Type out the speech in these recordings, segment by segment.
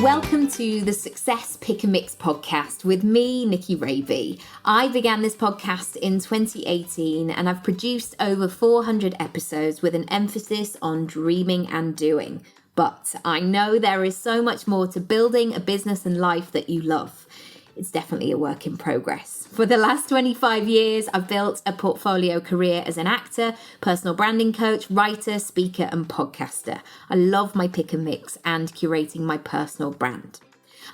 Welcome to the Success Pick and Mix podcast with me, Nikki Raby. I began this podcast in 2018 and I've produced over 400 episodes with an emphasis on dreaming and doing. But I know there is so much more to building a business and life that you love. It's definitely a work in progress. For the last 25 years, I've built a portfolio career as an actor, personal branding coach, writer, speaker, and podcaster. I love my pick and mix and curating my personal brand.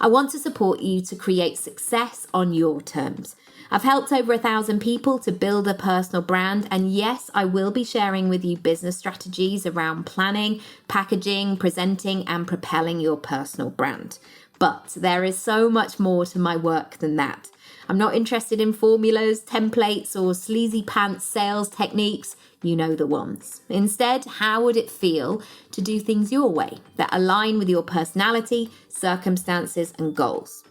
I want to support you to create success on your terms. I've helped over 1,000 people to build a personal brand, and yes, I will be sharing with you business strategies around planning, packaging, presenting, and propelling your personal brand. But there is so much more to my work than that. I'm not interested in formulas, templates, or sleazy pants sales techniques. You know the ones. Instead, how would it feel to do things your way that align with your personality, circumstances, and goals?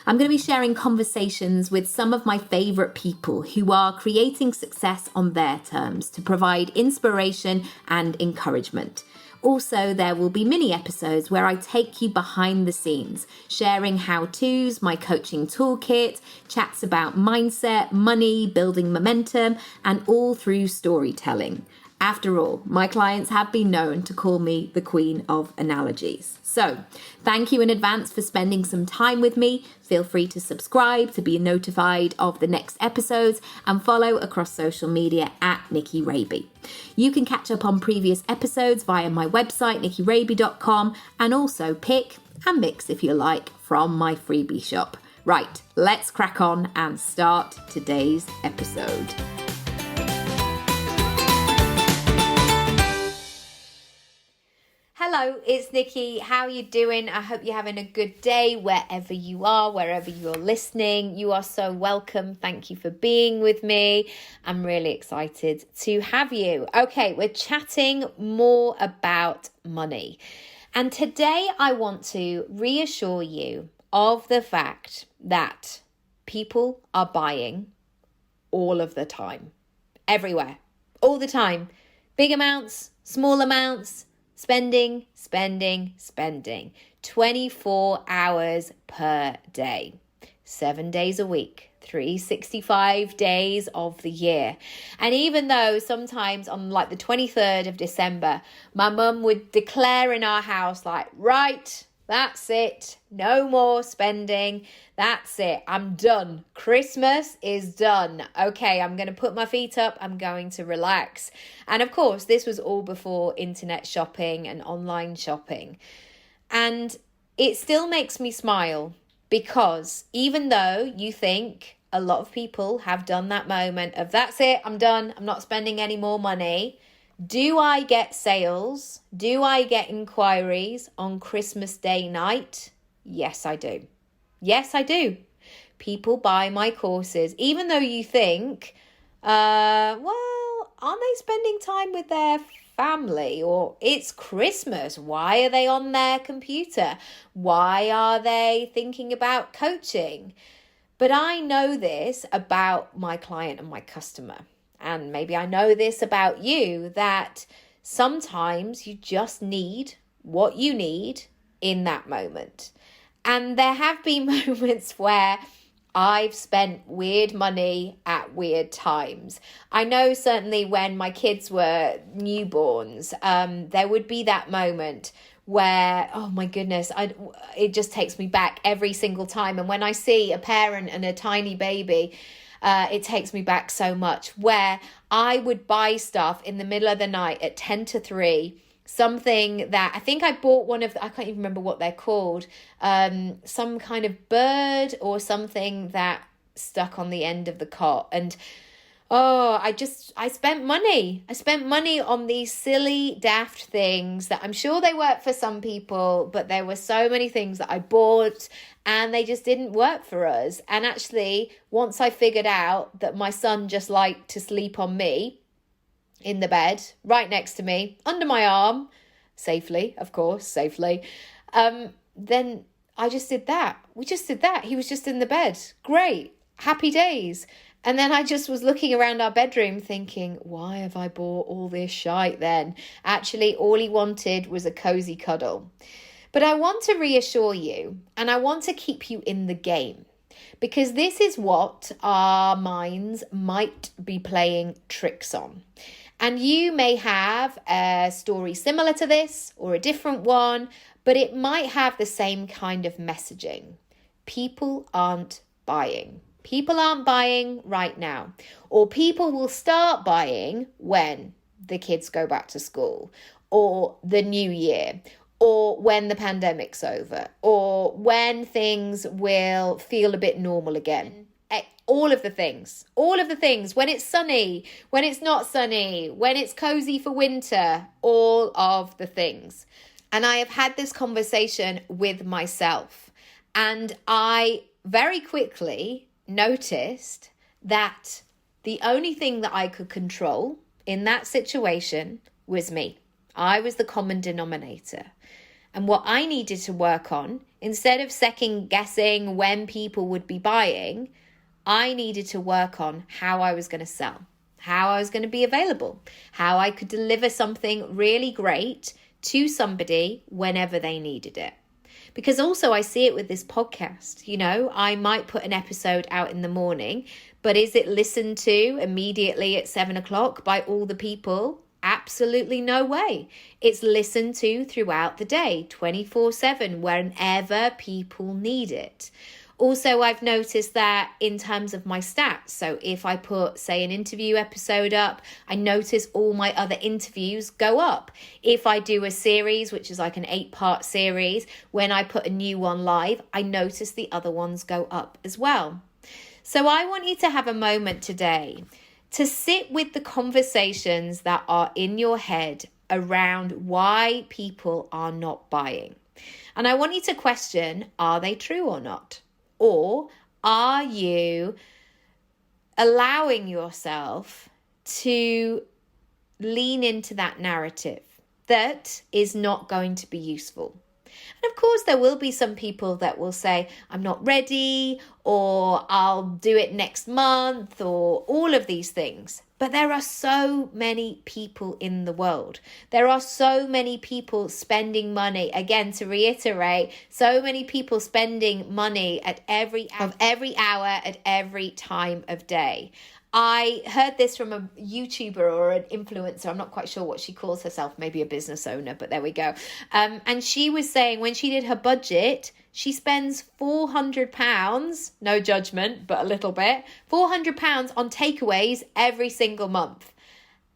I'm going to be sharing conversations with some of my favorite people who are creating success on their terms to provide inspiration and encouragement. Also, there will be mini episodes where I take you behind the scenes, sharing how-tos, my coaching toolkit, chats about mindset, money, building momentum, and all through storytelling. After all, my clients have been known to call me the Queen of Analogies. So, thank you in advance for spending some time with me. Feel free to subscribe to be notified of the next episodes and follow across social media at Nikki Raby. You can catch up on previous episodes via my website, nikkiRaby.com, and also pick and mix, if you like, from my freebie shop. Right, let's crack on and start today's episode. Hello, it's Nikki. How are you doing? I hope you're having a good day wherever you are, wherever you're listening. You are so welcome. Thank you for being with me. I'm really excited to have you. Okay, we're chatting more about money. And today I want to reassure you of the fact that people are buying all of the time, everywhere, all the time, big amounts, small amounts, spending, 24 hours per day, 7 days a week, 365 days of the year. And even though sometimes on like the 23rd of December, my mum would declare in our house like, right, that's it, no more spending, that's it, I'm done. Christmas is done. Okay, I'm going to put my feet up, I'm going to relax. And of course, this was all before internet shopping and online shopping. And it still makes me smile because even though you think a lot of people have done that moment of that's it, I'm done, I'm not spending any more money. Do I get sales? Do I get inquiries on Christmas Day night? Yes, I do. Yes, I do. People buy my courses, even though you think, well, aren't they spending time with their family? Or it's Christmas. Why are they on their computer? Why are they thinking about coaching? But I know this about my client and my customer. And maybe I know this about you, that sometimes you just need what you need in that moment. And there have been moments where I've spent weird money at weird times. I know certainly when my kids were newborns, there would be that moment where, oh my goodness, it just takes me back every single time. And when I see a parent and a tiny baby, it takes me back so much, where I would buy stuff in the middle of the night at 10 to 3, something that I think I bought I can't even remember what they're called, some kind of bird or something that stuck on the end of the cot. And I spent money. I spent money on these silly, daft things that I'm sure they work for some people, but there were so many things that I bought and they just didn't work for us. And actually, once I figured out that my son just liked to sleep on me in the bed, right next to me, under my arm, safely, of course, safely, then I just did that. We just did that. He was just in the bed. Great. Happy days. And then I just was looking around our bedroom thinking, why have I bought all this shite then? Actually, all he wanted was a cozy cuddle. But I want to reassure you, and I want to keep you in the game, because this is what our minds might be playing tricks on. And you may have a story similar to this or a different one, but it might have the same kind of messaging. People aren't buying. People aren't buying right now. Or people will start buying when the kids go back to school, or the new year, or when the pandemic's over, or when things will feel a bit normal again. All of the things, when it's sunny, when it's not sunny, when it's cozy for winter, all of the things. And I have had this conversation with myself, and I very quickly noticed that the only thing that I could control in that situation was me. I was the common denominator. And what I needed to work on, instead of second guessing when people would be buying, I needed to work on how I was going to sell, how I was going to be available, how I could deliver something really great to somebody whenever they needed it. Because also I see it with this podcast, I might put an episode out in the morning, but is it listened to immediately at 7:00 by all the people? Absolutely no way. It's listened to throughout the day, 24/7, whenever people need it. Also, I've noticed that in terms of my stats. So if I put, say, an interview episode up, I notice all my other interviews go up. If I do a series, which is like an 8-part series, when I put a new one live, I notice the other ones go up as well. So I want you to have a moment today to sit with the conversations that are in your head around why people are not buying. And I want you to question, are they true or not? Or are you allowing yourself to lean into that narrative that is not going to be useful? And of course, there will be some people that will say, I'm not ready, or I'll do it next month, or all of these things. But there are so many people in the world. There are so many people spending money. Again, to reiterate, so many people spending money at every hour, at every time of day. I heard this from a YouTuber or an influencer. I'm not quite sure what she calls herself, maybe a business owner, but there we go. And she was saying when she did her budget, she spends £400, no judgment, but a little bit, £400 on takeaways every single month.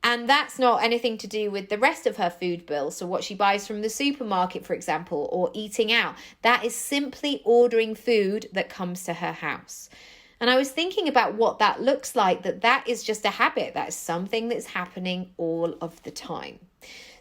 And that's not anything to do with the rest of her food bill. So what she buys from the supermarket, for example, or eating out. That is simply ordering food that comes to her house. And I was thinking about what that looks like, that is just a habit. That is something that's happening all of the time.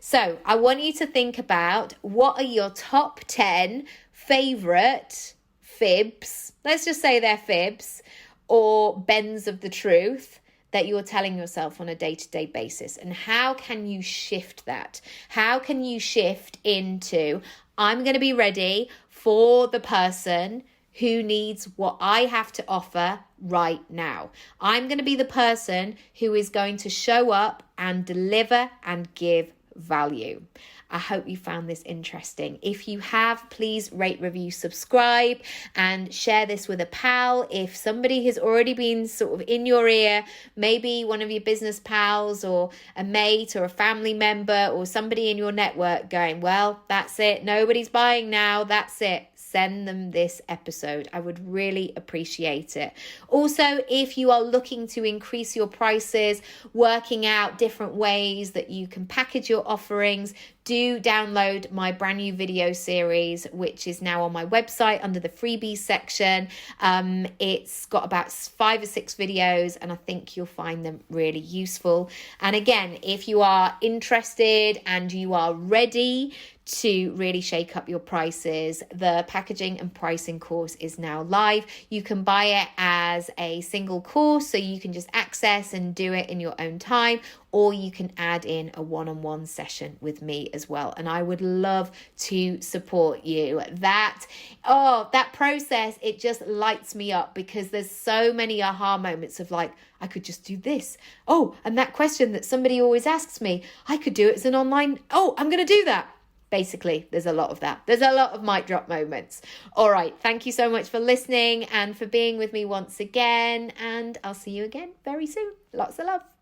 So I want you to think about, what are your top 10 favorite fibs? Let's just say they're fibs or bends of the truth that you're telling yourself on a day-to-day basis. And how can you shift that? How can you shift into, I'm going to be ready for the person who needs what I have to offer right now. I'm going to be the person who is going to show up and deliver and give value. I hope you found this interesting. If you have, please rate, review, subscribe, and share this with a pal. If somebody has already been sort of in your ear, maybe one of your business pals or a mate or a family member or somebody in your network going, well, that's it. Nobody's buying now. That's it. Send them this episode. I would really appreciate it. Also, if you are looking to increase your prices, working out different ways that you can package your offerings, do download my brand new video series, which is now on my website under the freebies section. It's got about 5 or 6 videos, and I think you'll find them really useful. And again, if you are interested and you are ready to really shake up your prices, the packaging and pricing course is now live. You can buy it as a single course, so you can just access and do it in your own time, or you can add in a one-on-one session with me as well. And I would love to support you. That process, it just lights me up, because there's so many aha moments of like, I could just do this. Oh, and that question that somebody always asks me, I could do it as an online, I'm going to do that. Basically, there's a lot of that. There's a lot of mic drop moments. All right. Thank you so much for listening and for being with me once again. And I'll see you again very soon. Lots of love.